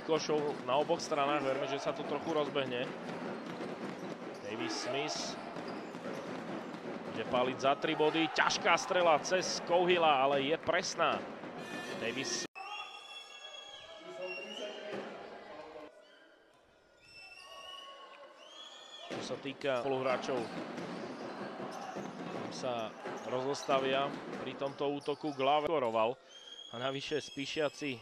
košov na oboch stranách. Verme, že sa to trochu rozbehne. Davis Smith bude páliť za 3 body. Ťažká strela cez Cowhilla, ale je presná. Davis. Čo sa týka spoluhráčov, sa rozostavia pri tomto útoku. Glavoroval a navyše Spišiaci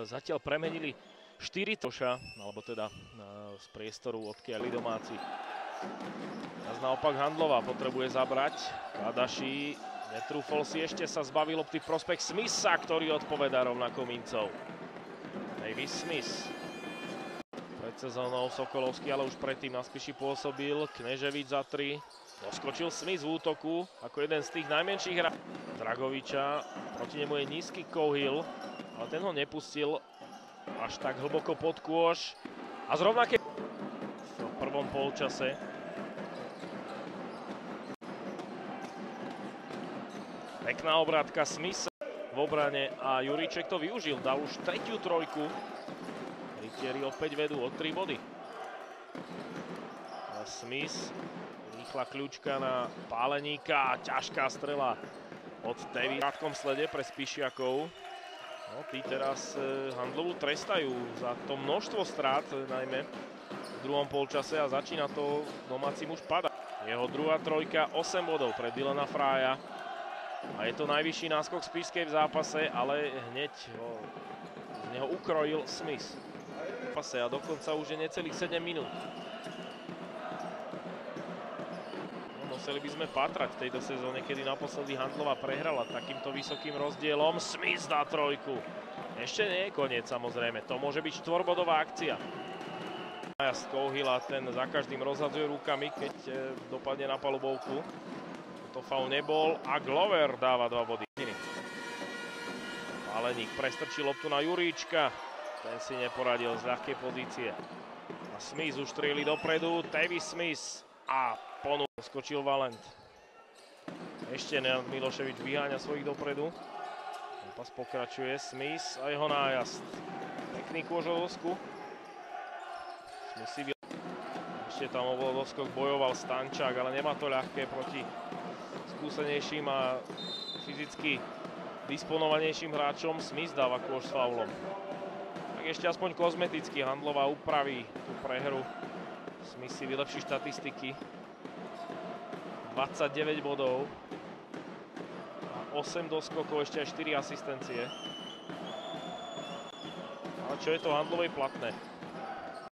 zatiaľ premenili 4 toša, alebo teda z priestoru, odkiaľ domáci. Teraz naopak Handlová potrebuje zabrať. Kadaši netrúfol si, ešte sa zbaví lopty v prospech Smitha, ktorý odpovedá rovnako mincov. Davis Smith. Pred sezónou Sokolovský, ale už predtým na Spiši pôsobil. Kneževič za 3. Doskočil Smith v útoku ako jeden z tých najmenších hráčov. Dragoviča, proti nemu je nízky Cowhill, ale ten ho nepustil až tak hlboko pod kôš. A z rovnaké v prvom polčase. Pekná obrátka Smith v obrane a Juríček to využil, dal už 3. trojku. Rytieri opäť vedú o 3 body. A Smith, rýchla kľúčka na Páleníka, ťažká strela od Davisa v krátkom slede pre Spišiakov. No, tí teraz Handlovú trestajú za to množstvo strát, najmä v druhom polčase, a začína to domácim už padať. Jeho druhá trojka, 8 bodov pre Dylana Fraja. A je to najvyšší náskok Spišskej v zápase, ale hneď z neho ukrojil Smith. A dokonca už je necelých 7 minút. Museli by sme pátrať v tejto sezóne, kedy naposledy Handlová prehrala takýmto vysokým rozdielom. Smith dá trojku. Ešte nie je koniec, samozrejme. To môže byť 4-bodová akcia. Z Cowhilla, ten za každým rozhadzuje rukami, keď dopadne na palubovku. To faul nebol a Glover dáva 2 body. Páleník prestrčí loptu na Juríčka. Ten si neporadil z ľahkej pozície. A Smith už strieli dopredu. Davis Smith a skočil Valent. Ešte Nenad Miloševič vyháňa svojich dopredu. Zápas pokračuje. Smith a jeho nájazd. Pekný kôž o dosku. Ešte tam o doskok bojoval Stančák, ale nemá to ľahké proti skúsenejším a fyzicky disponovanejším hráčom. Smith dáva kôž s faulom. Tak ešte aspoň kozmeticky Handlová upraví tú prehru. Smith si vylepší štatistiky. 29 bodov. A 8 doskokov, ešte aj 4 asistencie. Ale čo je to Handlovej platné?